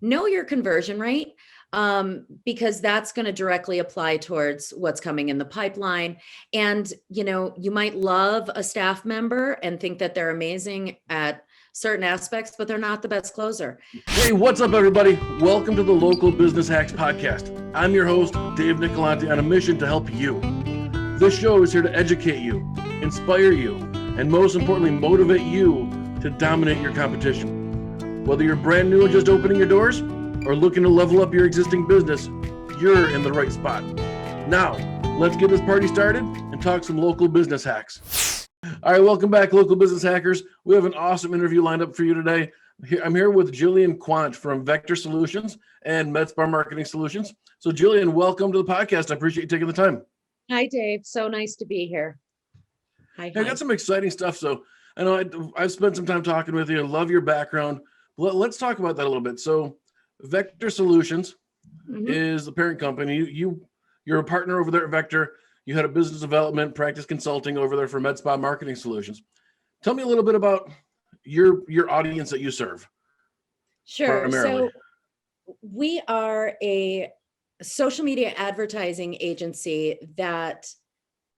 Know your conversion rate, because that's going to directly apply towards what's coming in the pipeline. And, you might love a staff member and think that they're amazing at certain aspects, but they're not the best closer. Hey, what's up, everybody? Welcome to the Local Business Hacks Podcast. I'm your host, Dave Nicolanti, on a mission to help you. This show is here to educate you, inspire you, and most importantly, motivate you to dominate your competition. Whether you're brand new and just opening your doors or looking to level up your existing business, you're in the right spot. Now, let's get this party started and talk some local business hacks. All right, welcome back, local business hackers. We have an awesome interview lined up for you today. I'm here with Jillian Quandt from Vector Solutions and Medspa Marketing Solutions. So Jillian, welcome to the podcast. I appreciate you taking the time. Hi, Dave. So nice to be here. Hi. I got some exciting stuff. So I know I've spent some time talking with you. I love your background. Let's talk about that a little bit. So Vector Solutions is the parent company. You're a partner over there at Vector. You had a business development practice consulting over there for Medspa Marketing Solutions. Tell me a little bit about your audience that you serve. Sure. So we are a social media advertising agency that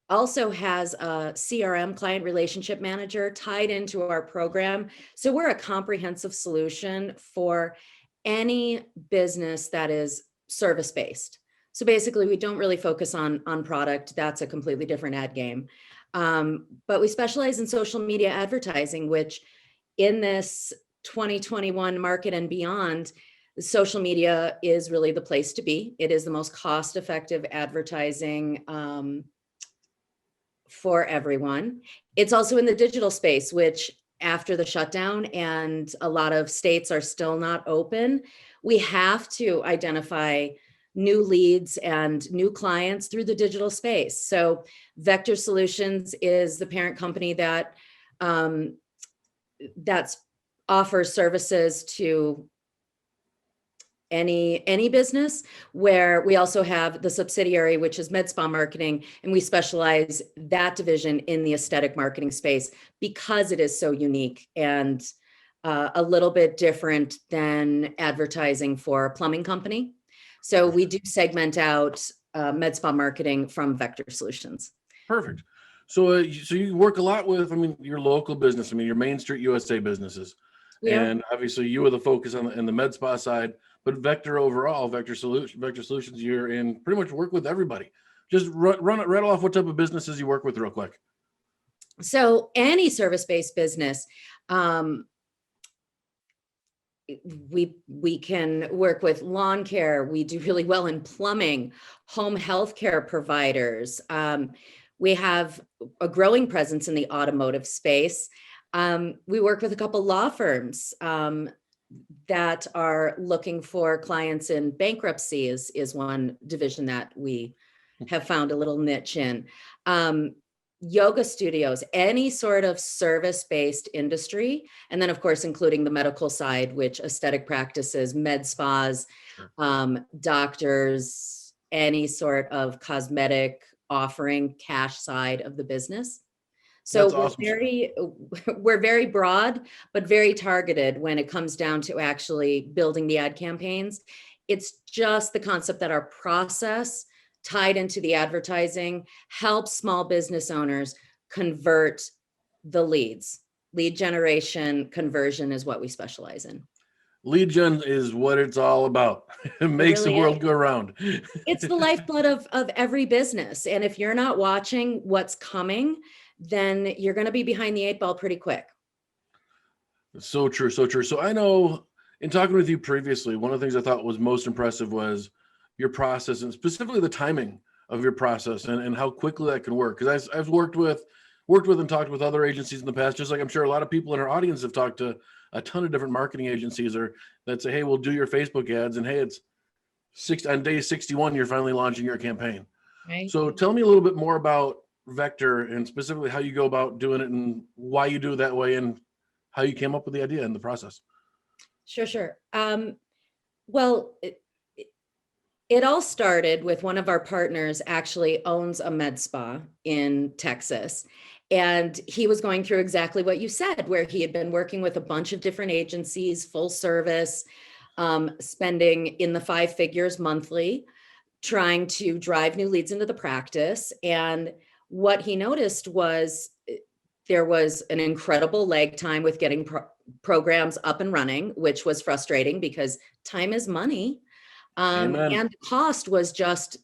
also has a CRM, client relationship manager, tied into our program. So we're a comprehensive solution for any business that is service-based. So basically, we don't really focus on product. That's a completely different ad game. But we specialize in social media advertising, which in this 2021 market and beyond, social media is really the place to be. It is the most cost-effective advertising for everyone. It's also in the digital space, which after the shutdown and a lot of states are still not open, we have to identify new leads and new clients through the digital space. So Vector Solutions is the parent company that offers services to any business, where we also have the subsidiary, which is Medspa Marketing, and we specialize that division in the aesthetic marketing space because it is so unique and a little bit different than advertising for a plumbing company. So we do segment out Medspa Marketing from Vector Solutions. Perfect. So you work a lot with, your local business, your Main Street USA businesses. Yeah. And obviously you are the focus on the Medspa side, but Vector overall, Vector Solutions, you're in pretty much work with everybody. Just rattle off what type of businesses you work with real quick. So any service-based business, we can work with lawn care. We do really well in plumbing, home health care providers. We have a growing presence in the automotive space. We work with a couple law firms that are looking for clients in bankruptcy is one division that we have found a little niche in. Yoga studios, any sort of service-based industry. And then of course, including the medical side, which aesthetic practices, med spas, doctors, any sort of cosmetic offering, cash side of the business. So we're very broad, but very targeted when it comes down to actually building the ad campaigns. It's just the concept that our process tied into the advertising helps small business owners convert the leads. Lead generation, conversion is what we specialize in. Lead gen is what it's all about. It makes the world go around. It's the lifeblood of every business. And if you're not watching what's coming, then you're going to be behind the 8 ball pretty quick. So true. So true. So I know in talking with you previously, one of the things I thought was most impressive was your process, and specifically the timing of your process and how quickly that can work. Because I've worked with and talked with other agencies in the past, just like I'm sure a lot of people in our audience have talked to a ton of different marketing agencies that say, hey, we'll do your Facebook ads. And hey, it's on day 61, you're finally launching your campaign. Right. So tell me a little bit more about Vector and specifically how you go about doing it and why you do it that way and how you came up with the idea and the process. Sure. Well, it all started with one of our partners actually owns a med spa in Texas. And he was going through exactly what you said, where he had been working with a bunch of different agencies, full service, spending in the 5 figures monthly, trying to drive new leads into the practice. And what he noticed was there was an incredible lag time with getting programs up and running, which was frustrating because time is money. And the cost was just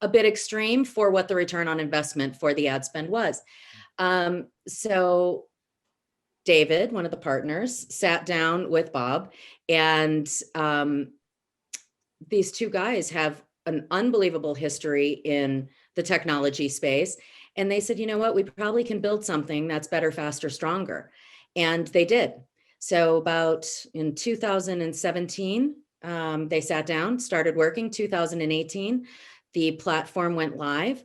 a bit extreme for what the return on investment for the ad spend was. So David, one of the partners, sat down with Bob, and these two guys have an unbelievable history in the technology space. And they said, you know what, we probably can build something that's better, faster, stronger. And they did. So about in 2017, they sat down, started working. 2018, the platform went live.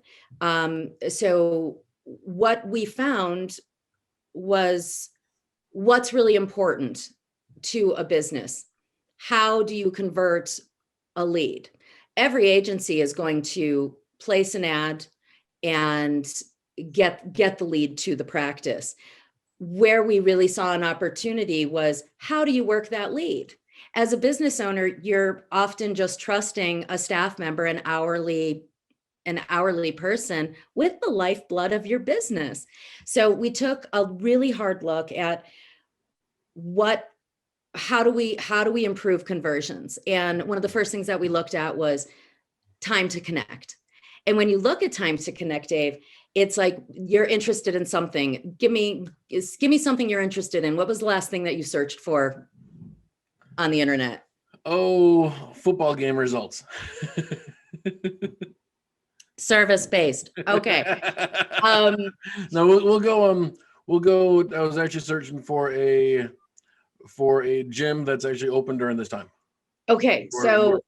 So what we found was what's really important to a business. How do you convert a lead? Every agency is going to place an ad and get the lead to the practice. Where we really saw an opportunity was, how do you work that lead? As a business owner, you're often just trusting a staff member, an hourly person with the lifeblood of your business. So we took a really hard look at how do we improve conversions? And one of the first things that we looked at was time to connect. And when you look at time to connect, Dave, it's like you're interested in something. Give me something you're interested in. What was the last thing that you searched for on the internet? Oh, football game results. Service-based. Okay. No, we'll go. I was actually searching for a gym that's actually open during this time. Okay, so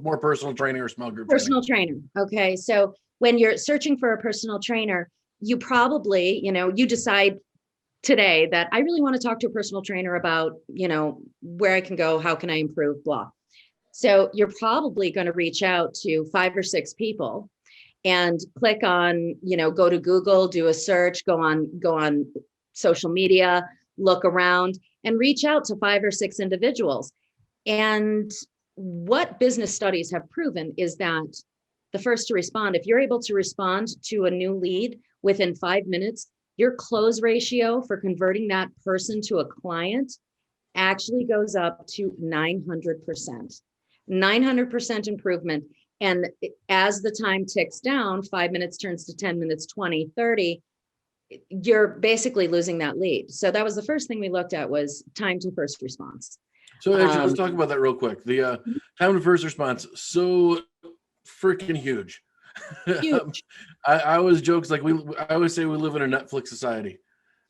more personal training or small group personal trainer. Okay, so when you're searching for a personal trainer, you probably, you decide today that I really want to talk to a personal trainer about, where I can go, how can I improve, blah. So you're probably going to reach out to 5 or 6 people and click on, go to Google, do a search, go on social media, look around and reach out to 5 or 6 individuals. And what business studies have proven is that the first to respond, if you're able to respond to a new lead within 5 minutes, your close ratio for converting that person to a client actually goes up to 900%. 900% improvement. And as the time ticks down, 5 minutes turns to 10 minutes, 20, 30, you're basically losing that lead. So that was the first thing we looked at, was time to first response. So actually, let's talk about that real quick. The time to first response, so freaking huge. Huge. I always joke, like I always say we live in a Netflix society,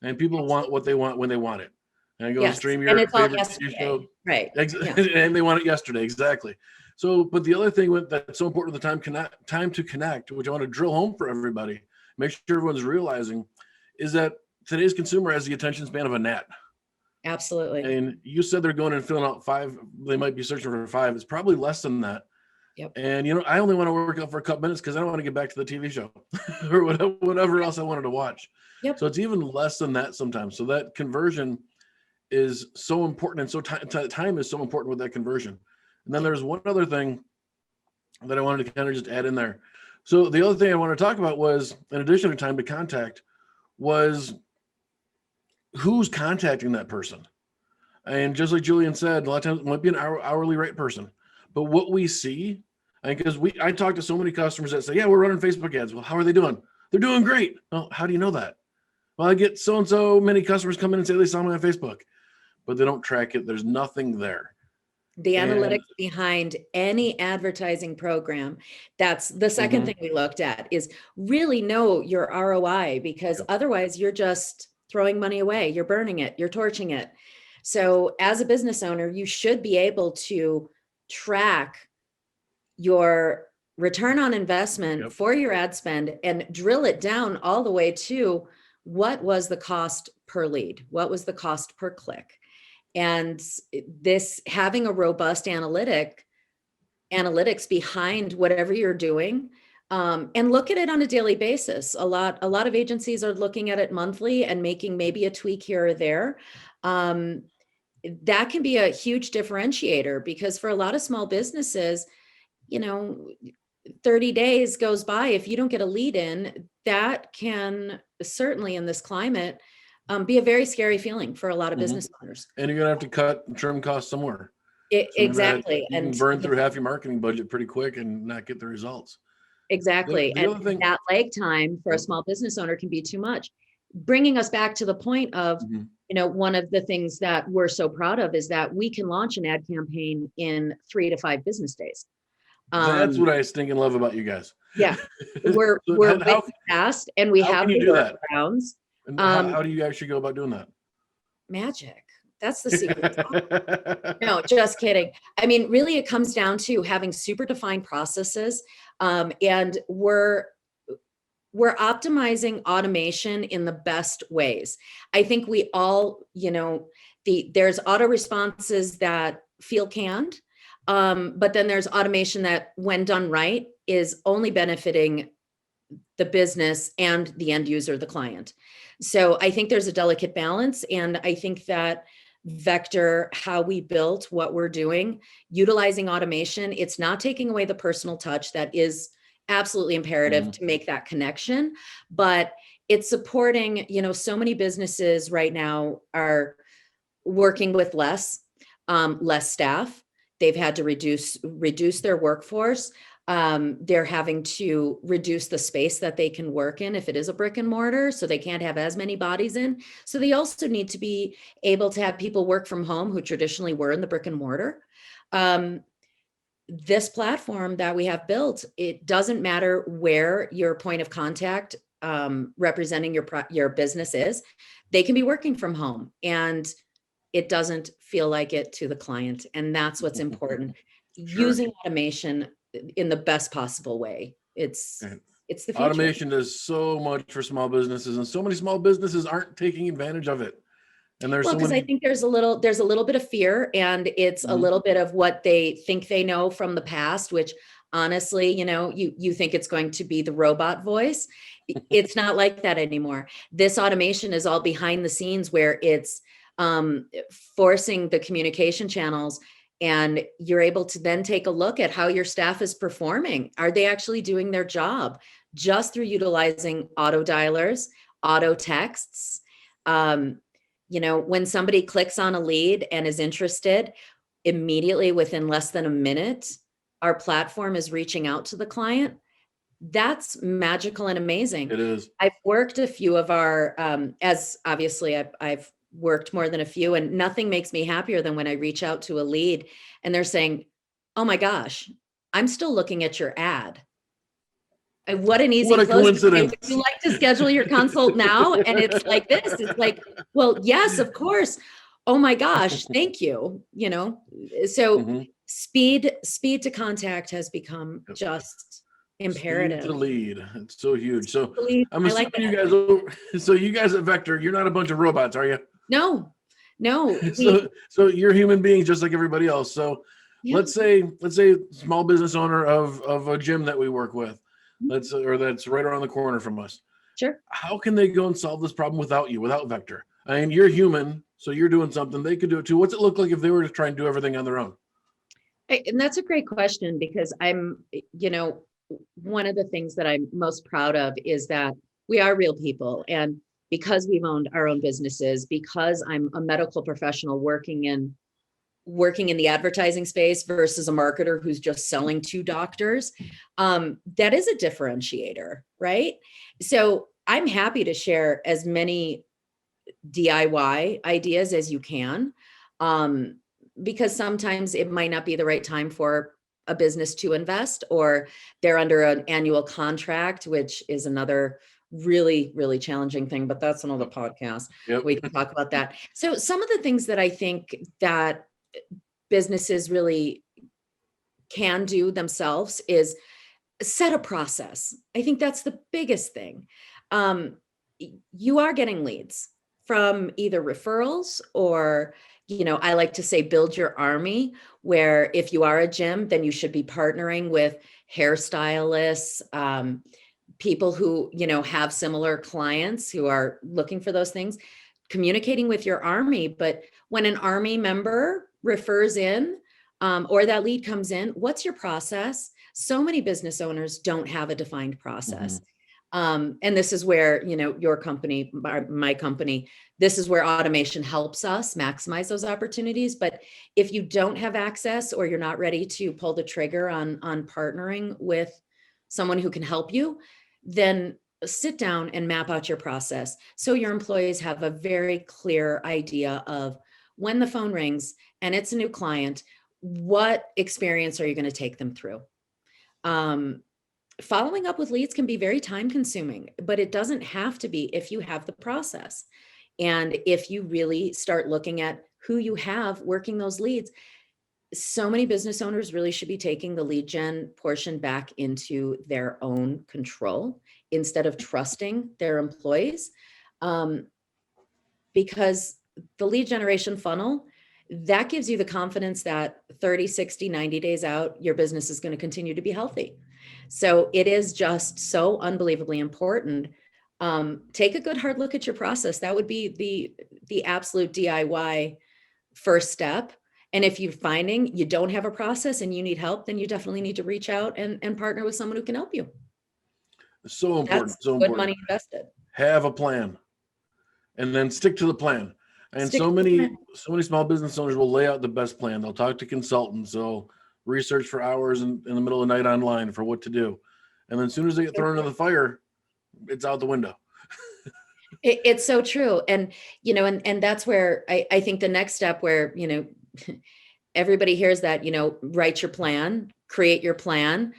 and people want what they want when they want it. And I go stream your favorite TV show, right? And they want it yesterday, exactly. So, but the other thing that's so important with the time to connect, which I want to drill home for everybody, make sure everyone's realizing, is that today's consumer has the attention span of a gnat. Absolutely. And you said they're going and filling out 5. They might be searching for 5. It's probably less than that. Yep. And I only want to work out for a couple minutes because I don't want to get back to the TV show or whatever else I wanted to watch. Yep. So it's even less than that sometimes. So that conversion is so important, and so time is so important with that conversion. And then there's one other thing that I wanted to kind of just add in there. So the other thing I want to talk about was, in addition to time to contact, was who's contacting that person. And just like Jillian said, a lot of times it might be an hourly rate person. But what we see, because I talk to so many customers that say, yeah, we're running Facebook ads. Well, how are they doing? They're doing great. Well, how do you know that? Well, I get so many customers come in and say they saw me on Facebook, but they don't track it. There's nothing there. The analytics behind any advertising program, that's the second thing we looked at, is really know your ROI, because otherwise you're just throwing money away. You're burning it. You're torching it. So as a business owner, you should be able to track your return on investment for your ad spend and drill it down all the way to what was the cost per lead? What was the cost per click? And this, having a robust analytics behind whatever you're doing, and look at it on a daily basis. A lot of agencies are looking at it monthly and making maybe a tweak here or there. that can be a huge differentiator, because for a lot of small businesses, 30 days goes by. If you don't get a lead in, that can certainly in this climate be a very scary feeling for a lot of business owners. And you're going to have to cut and trim costs somewhere. Exactly. You can burn through half your marketing budget pretty quick and not get the results. Exactly. The other thing, that lag time for a small business owner can be too much. Bringing us back to the point of, one of the things that we're so proud of is that we can launch an ad campaign in 3 to 5 business days. That's what I stinking love about you guys. Yeah, we're fast, and we have the workarounds. And how do you actually go about doing that? Magic. That's the secret. No, just kidding. I mean, really, it comes down to having super defined processes, and we're optimizing automation in the best ways. I think we all, there's auto responses that feel canned, but then there's automation that, when done right, is only benefiting the business and the end user, the client. So I think there's a delicate balance. And I think that Vector, how we built what we're doing, utilizing automation, it's not taking away the personal touch that is absolutely imperative to make that connection, but it's supporting, so many businesses right now are working with less staff. They've had to reduce their workforce. They're having to reduce the space that they can work in if it is a brick and mortar, so they can't have as many bodies in. So they also need to be able to have people work from home who traditionally were in the brick and mortar. This platform that we have built, it doesn't matter where your point of contact representing your business is. They can be working from home, and it doesn't feel like it to the client. And that's what's important. Sure. Using automation in the best possible way. It's the future. Automation does so much for small businesses, and so many small businesses aren't taking advantage of it. And because I think there's a little bit of fear, and it's a little bit of what they think they know from the past, which honestly, you think it's going to be the robot voice. It's not like that anymore. This automation is all behind the scenes, where it's forcing the communication channels, and you're able to then take a look at how your staff is performing. Are they actually doing their job? Just through utilizing auto dialers, auto texts. When somebody clicks on a lead and is interested, immediately within less than a minute, our platform is reaching out to the client. That's magical and amazing. It is. I've worked a few of our, as obviously I've worked more than a few, and nothing makes me happier than when I reach out to a lead and they're saying, "Oh my gosh, I'm still looking at your ad. What an easy coincidence. Would you like to schedule your consult now?" And it's like this. It's like, well, yes, of course. Oh my gosh, thank you. So speed to contact has become just imperative. Speed to lead. It's so huge. So I'm assuming you guys at Vector, you're not a bunch of robots, are you? No. So you're human beings just like everybody else. So let's say small business owner of a gym that we work with, that's right around the corner from us. Sure. How can they go and solve this problem without you, without Vector? I mean, you're human, so you're doing something. They could do it too. What's it look like if they were to try and do everything on their own? And that's a great question, because I'm, one of the things that I'm most proud of is that we are real people. And because we've owned our own businesses, because I'm a medical professional working in the advertising space versus a marketer who's just selling to doctors, that is a differentiator, right? So I'm happy to share as many DIY ideas as you can, because sometimes it might not be the right time for a business to invest, or they're under an annual contract, which is another really, really challenging thing, but that's another podcast. Yep. We can talk about that. So some of the things that I think that businesses really can do themselves is set a process. I think that's the biggest thing. You are getting leads from either referrals or, I like to say build your army, where if you are a gym, then you should be partnering with hairstylists, people who, have similar clients who are looking for those things. communicating with your army. But when an army member refers in, or that lead comes in, what's your process? So many business owners don't have a defined process. And this is where, your company, my company, this is where automation helps us maximize those opportunities. But if you don't have access, or you're not ready to pull the trigger on partnering with someone who can help you, then sit down and map out your process, so your employees have a very clear idea of when the phone rings and it's a new client, what experience are you going to take them through? Following up with leads can be very time consuming, but it doesn't have to be if you have the process. And if you really start looking at who you have working those leads, so many business owners really should be taking the lead gen portion back into their own control instead of trusting their employees. Because the lead generation funnel, that gives you the confidence that 30, 60, 90 days out, your business is going to continue to be healthy. So it is just so unbelievably important. Take a good hard look at your process. That would be the absolute DIY first step. And if you're finding you don't have a process and you need help, then you definitely need to reach out and partner with someone who can help you. So important. That's so good important. money invested. Have a plan, and then stick to the plan. And so many small business owners will lay out the best plan. They'll talk to consultants. They'll research for hours in the middle of the night online for what to do. And then as soon as they get thrown into the fire, it's out the window. It's so true. And, and that's where I think the next step where, everybody hears that, write your plan, create your plan,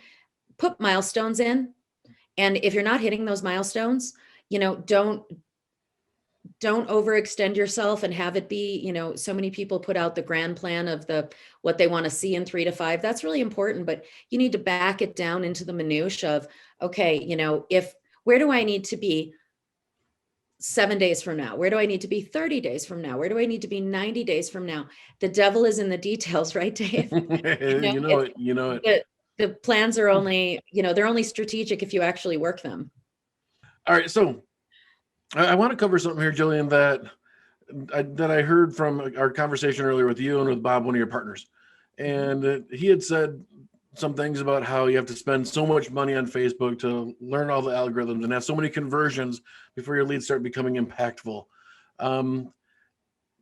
put milestones in. And if you're not hitting those milestones, don't overextend yourself and have it be, so many people put out the grand plan of what they want to see in 3 to 5. That's really important, but you need to back it down into the minutia of, okay, where do I need to be 7 days from now? Where do I need to be 30 days from now? Where do I need to be 90 days from now? The devil is in the details, right, Dave? You know it. The plans are only, they're only strategic if you actually work them. All right. So I want to cover something here, Jillian, that I heard from our conversation earlier with you and with Bob, one of your partners. And he had said some things about how you have to spend so much money on Facebook to learn all the algorithms and have so many conversions before your leads start becoming impactful. Can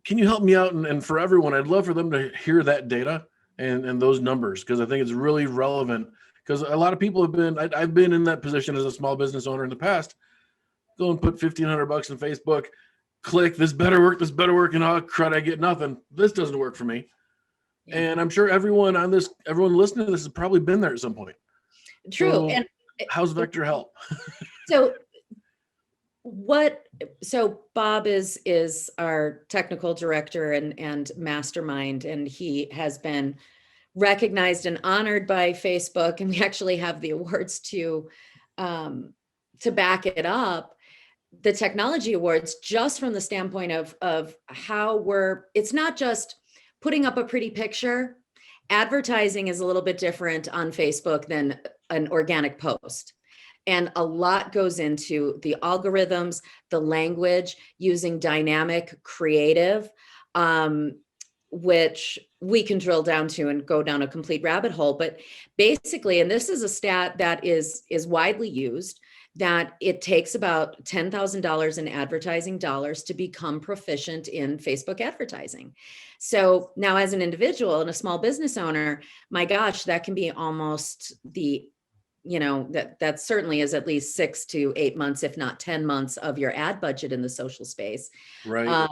you help me out? And for everyone, I'd love for them to hear that data and those numbers, because I think it's really relevant. Because a lot of people I've been in that position as a small business owner in the past. Go and put $1,500 in Facebook, click, this better work, and oh crud, I get nothing. This doesn't work for me. Yeah. And I'm sure everyone listening to this has probably been there at some point. True. So and how's Vector help? So Bob is our technical director and mastermind, and he has been recognized and honored by Facebook. And we actually have the awards to back it up. The technology awards, just from the standpoint of how it's not just putting up a pretty picture. Advertising is a little bit different on Facebook than an organic post. And a lot goes into the algorithms, the language, using dynamic creative, which we can drill down to and go down a complete rabbit hole. But basically, and this is a stat that is widely used, that it takes about $10,000 in advertising dollars to become proficient in Facebook advertising. So now, as an individual and a small business owner, my gosh, that can be almost that certainly is at least 6 to 8 months, if not 10 months of your ad budget in the social space. Right.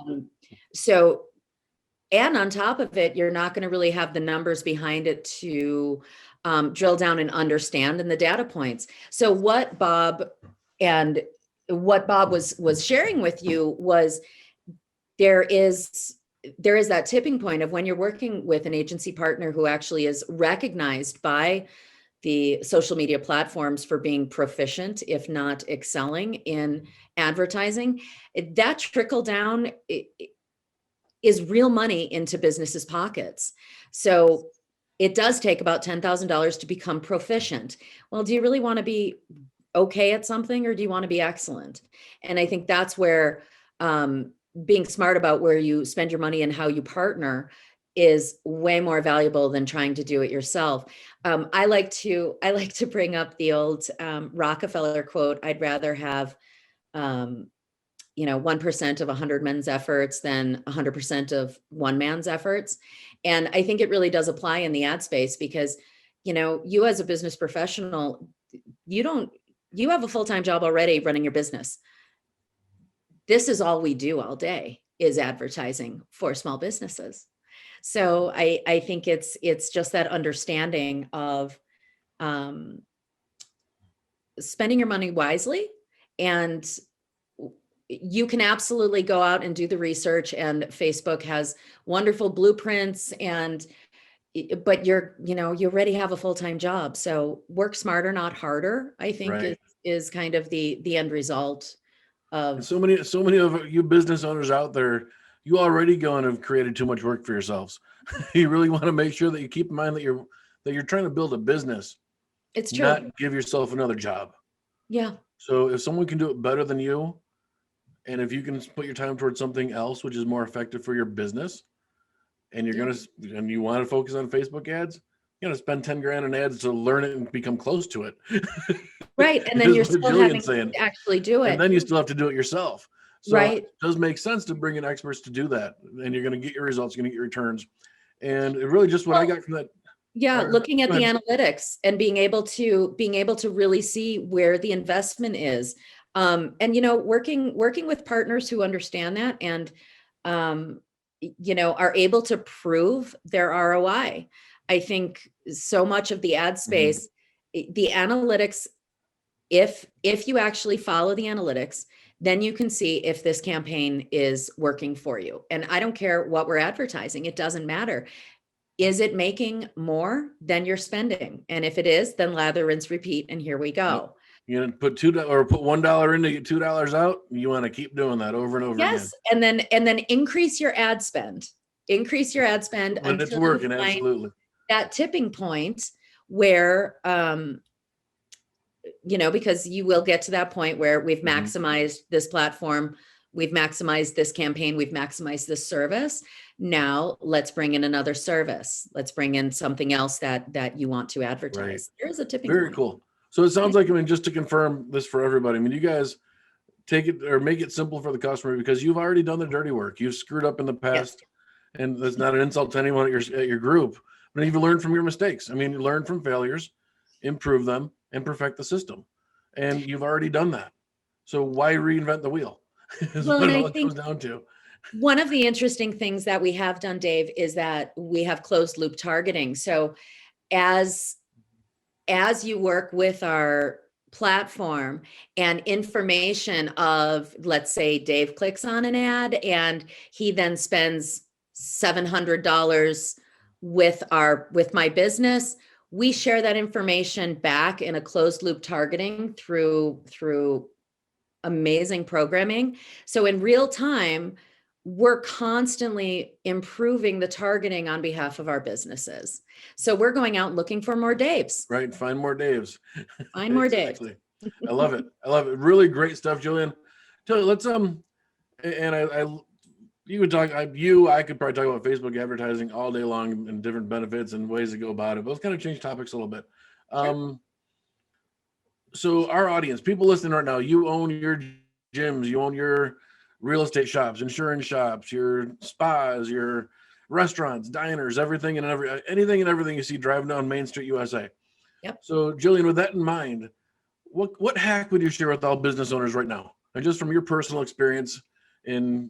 And on top of it, you're not going to really have the numbers behind it to drill down and understand, and the data points. So what Bob was sharing with you was there is that tipping point of when you're working with an agency partner who actually is recognized by the social media platforms for being proficient, if not excelling in advertising. That trickle down is real money into businesses' pockets. So it does take about $10,000 to become proficient. Well, do you really want to be okay at something, or do you want to be excellent? And I think that's where being smart about where you spend your money and how you partner is way more valuable than trying to do it yourself. I like to bring up the old Rockefeller quote. I'd rather have 1% of 100 men's efforts than 100% of one man's efforts. And I think it really does apply in the ad space because, you as a business professional, you have a full-time job already running your business. This is all we do all day is advertising for small businesses. So I think it's just that understanding of spending your money wisely, and you can absolutely go out and do the research, and Facebook has wonderful blueprints, but you already have a full-time job. So work smarter, not harder, I think is kind of the end result of. And so many of you business owners out there, you already go and have created too much work for yourselves. You really want to make sure that you keep in mind that you're trying to build a business. It's true. Not give yourself another job. Yeah. So if someone can do it better than you, and if you can put your time towards something else, which is more effective for your business, and you want to focus on Facebook ads, you're going to spend 10 grand in ads to learn it and become close to it. Right. And then you're still having to actually do it. And then you still have to do it yourself. So right. It does make sense to bring in experts to do that. And you're going to get your results, you're going to get returns. And it really just what I got from that. Yeah, looking at the analytics and being able to really see where the investment is. And working with partners who understand that and are able to prove their ROI. I think so much of the ad space, the analytics, if you actually follow the analytics, then you can see if this campaign is working for you. And I don't care what we're advertising, it doesn't matter. Is it making more than you're spending? And if it is, then lather, rinse, repeat, and here we go. You're gonna put $1 in to get $2 out. You want to keep doing that over and over again. Yes, and then increase your ad spend. Increase your ad spend when it's working. Absolutely. That tipping point where because you will get to that point where we've maximized this platform, we've maximized this campaign, we've maximized this service. Now let's bring in another service. Let's bring in something else that you want to advertise. Right. There's a tipping point. Very cool. So it sounds like, just to confirm this for everybody, you guys take it or make it simple for the customer because you've already done the dirty work. You've screwed up in the past, and that's not an insult to anyone at your group, but you've learned from your mistakes. You learn from failures, improve them, and perfect the system. And you've already done that. So why reinvent the wheel? Is what it all comes down to. One of the interesting things that we have done, Dave, is that we have closed loop targeting. So as you work with our platform and information of, let's say Dave clicks on an ad and he then spends $700 with my business, we share that information back in a closed loop targeting through amazing programming. So in real time, we're constantly improving the targeting on behalf of our businesses. So we're going out looking for more Daves. Right. Find more Daves. Find more Daves. I love it. Really great stuff, Jillian. Let's you would talk. I could probably talk about Facebook advertising all day long and different benefits and ways to go about it. But let's kind of change topics a little bit. Sure. So our audience, people listening right now, you own your gyms, you own your real estate shops, insurance shops, your spas, your restaurants, diners, anything and everything you see driving down Main Street, USA. Yep. So Jillian, with that in mind, what hack would you share with all business owners right now? And just from your personal experience in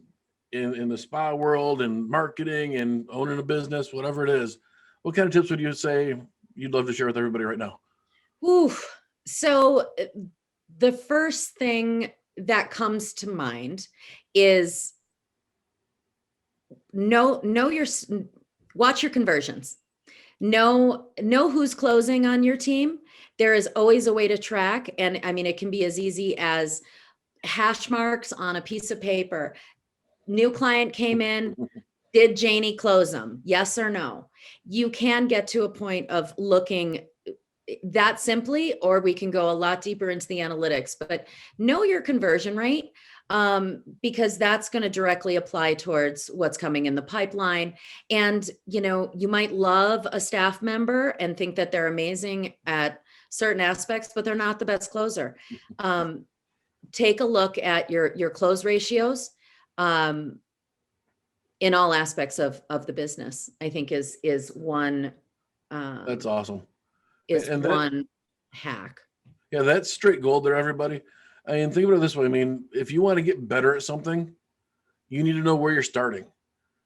the spa world and marketing and owning a business, whatever it is, what kind of tips would you say you'd love to share with everybody right now? Ooh, so the first thing that comes to mind is watch your conversions. Know who's closing on your team. There is always a way to track. And it can be as easy as hash marks on a piece of paper. New client came in. Did Janie close them? Yes or no? You can get to a point of looking that simply, or we can go a lot deeper into the analytics, but know your conversion rate. because that's going to directly apply towards what's coming in the pipeline. And, you might love a staff member and think that they're amazing at certain aspects, but they're not the best closer. Take a look at your close ratios in all aspects of the business, I think is one. That's awesome. Is And one hack. Yeah, that's straight gold there, everybody. I mean, think about it this way. I mean, if you want to get better at something, you need to know where you're starting.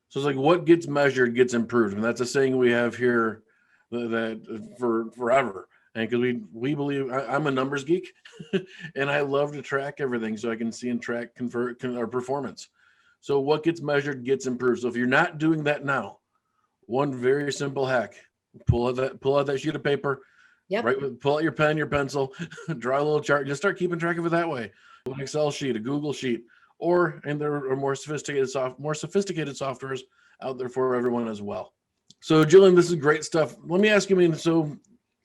So it's like what gets measured gets improved. And that's a saying we have here that for forever. And because we believe I'm a numbers geek and I love to track everything so I can see and track our performance. So what gets measured gets improved. So if you're not doing that now, one very simple hack, pull out that sheet of paper. Yep. Right. Pull out your pen, your pencil, draw a little chart, just start keeping track of it that way. An Excel sheet, a Google sheet, and there are more sophisticated softwares out there for everyone as well. So Jillian, this is great stuff. Let me ask you, so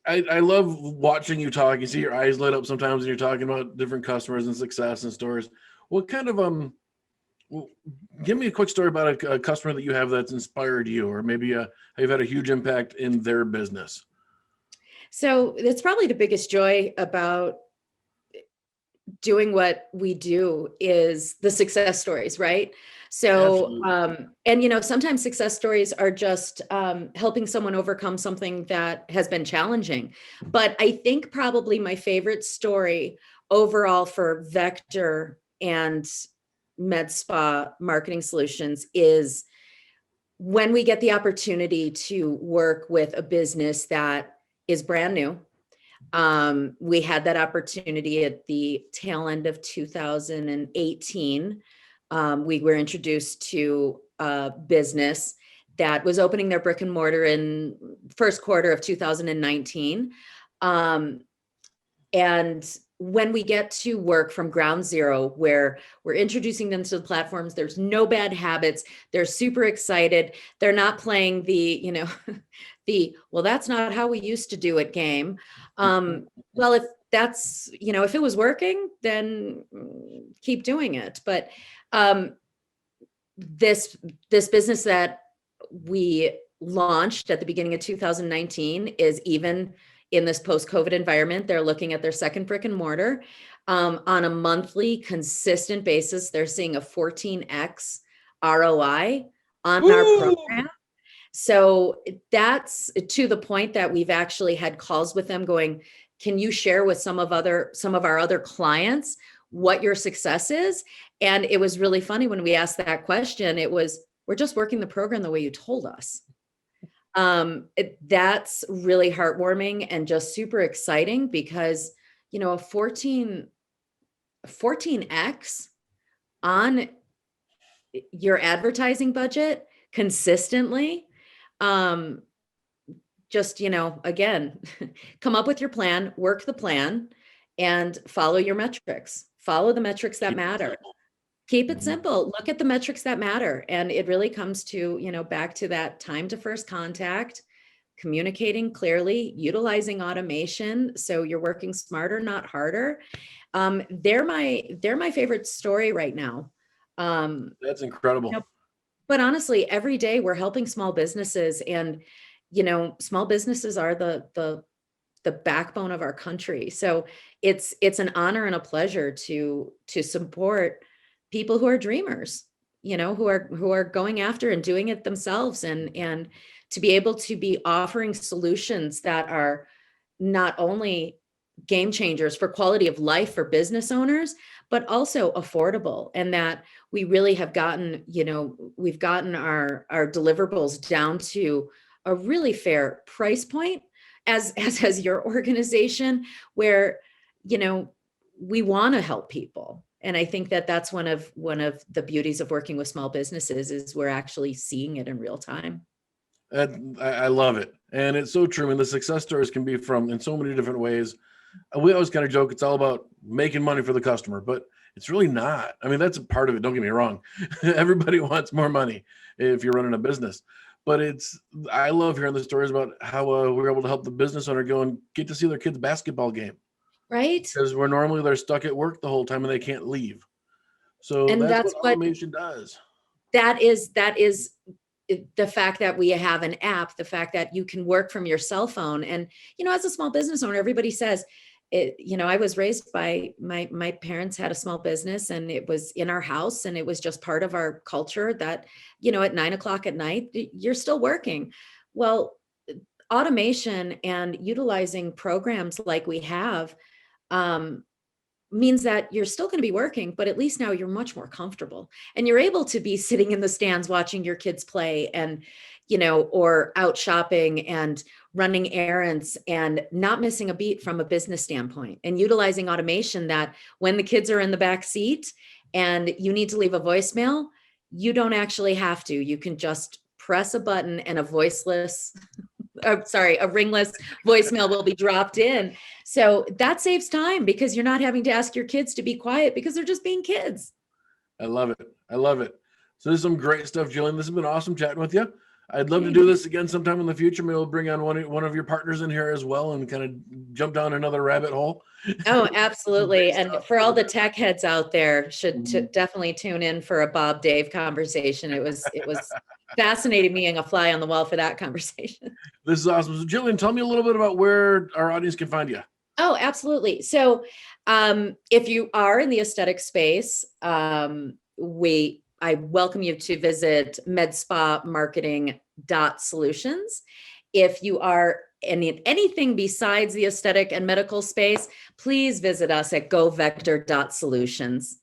I love watching you talk. You see your eyes light up sometimes when you're talking about different customers and success and stories. What kind of, give me a quick story about a customer that you have that's inspired you, or maybe you've had a huge impact in their business. So that's probably the biggest joy about doing what we do is the success stories, right? So, and sometimes success stories are just helping someone overcome something that has been challenging. But I think probably my favorite story overall for Vector and Medspa Marketing Solutions is when we get the opportunity to work with a business that is brand new. We had that opportunity at the tail end of 2018. We were introduced to a business that was opening their brick and mortar in first quarter of 2019. And when we get to work from ground zero, where we're introducing them to the platforms, there's no bad habits. They're super excited. They're not playing the, well, that's not how we used to do it game. Well, if that's, if it was working, then keep doing it. But this business that we launched at the beginning of 2019 is even in this post-COVID environment. They're looking at their second brick and mortar on a monthly consistent basis. They're seeing a 14x ROI on our program. So that's to the point that we've actually had calls with them going, can you share with some of our other clients what your success is? And it was really funny when we asked that question. It was, we're just working the program the way you told us. That's really heartwarming and just super exciting because, a 14x on your advertising budget consistently, just, again, come up with your plan, work the plan, and follow your metrics. Follow the metrics that matter. Keep it simple. Look at the metrics that matter. And it really comes to, back to that time to first contact, communicating clearly, utilizing automation. So you're working smarter, not harder. They're my favorite story right now. That's incredible. But honestly, every day we're helping small businesses, and, small businesses are the backbone of our country. So it's an honor and a pleasure to support people who are dreamers, who are going after and doing it themselves, and to be able to be offering solutions that are not only game changers for quality of life for business owners, but also affordable. And that we really have gotten, we've gotten our deliverables down to a really fair price point as your organization, where, we want to help people. And I think that that's one of the beauties of working with small businesses is we're actually seeing it in real time. I love it. And it's so true. And the success stories can be from in so many different ways. We always kind of joke, it's all about making money for the customer, but it's really not. I mean, that's a part of it. Don't get me wrong. Everybody wants more money if you're running a business, but I love hearing the stories about how we're able to help the business owner go and get to see their kids' basketball game. Right. Because they're stuck at work the whole time and they can't leave. So And that's that's what what automation does. that is the fact that we have an app, the fact that you can work from your cell phone. And, as a small business owner, everybody says, I was raised by my parents had a small business, and it was in our house, and it was just part of our culture that, at 9 o'clock at night, you're still working. Well, automation and utilizing programs like we have, means that you're still going to be working, but at least now you're much more comfortable, and you're able to be sitting in the stands watching your kids play, and, or out shopping and running errands, and not missing a beat from a business standpoint, and utilizing automation that when the kids are in the back seat and you need to leave a voicemail, you don't actually have to. You can just press a button and a ringless voicemail will be dropped in. So that saves time, because you're not having to ask your kids to be quiet because they're just being kids. I love it. I love it. So this is some great stuff, Jillian. This has been awesome chatting with you. I'd love to do this again sometime in the future. Maybe we'll bring on one of your partners in here as well and kind of jump down another rabbit hole. Oh, absolutely. And for all the tech heads out there, should definitely tune in for a Bob Dave conversation. It was fascinating being a fly on the wall for that conversation. This is awesome. So Jillian, tell me a little bit about where our audience can find you. Oh, absolutely. So if you are in the aesthetic space, I welcome you to visit Medspa Marketing Solutions. If you are in anything besides the aesthetic and medical space, please visit us at govector.solutions.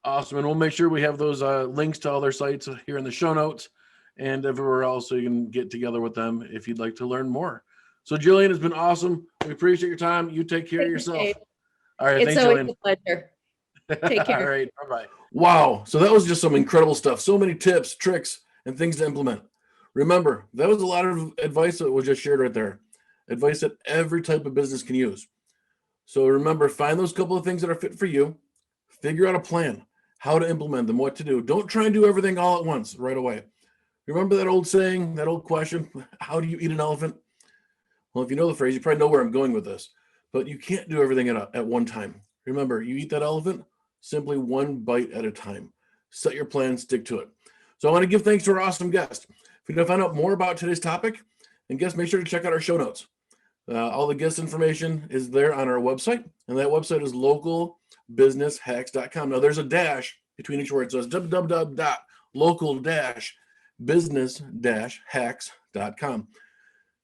Awesome. And we'll make sure we have those links to all their sites here in the show notes and everywhere else, so you can get together with them if you'd like to learn more. So Jillian, it's been awesome. We appreciate your time. You take care of yourself. All right. It's always a pleasure. Take care. All right. Bye-bye. Wow. So that was just some incredible stuff. So many tips, tricks, and things to implement. Remember, that was a lot of advice that was just shared right there. Advice that every type of business can use. So remember, find those couple of things that are fit for you. Figure out a plan, how to implement them, what to do. Don't try and do everything all at once right away. Remember that old saying, that old question, how do you eat an elephant? Well, if you know the phrase, you probably know where I'm going with this, but you can't do everything at one time. Remember, you eat that elephant simply one bite at a time. Set your plan, stick to it. So I want to give thanks to our awesome guest. If you want to find out more about today's topic and guests, make sure to check out our show notes. All the guest information is there on our website, and that website is localbusinesshacks.com. Now there's a dash between each word, so it's www.local-business-hacks.com.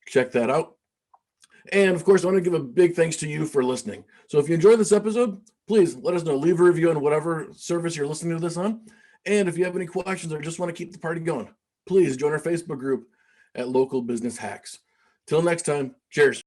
Check that out. And of course, I want to give a big thanks to you for listening. So if you enjoyed this episode, please let us know. Leave a review on whatever service you're listening to this on. And if you have any questions or just want to keep the party going, please join our Facebook group at Local Business Hacks. Till next time, cheers.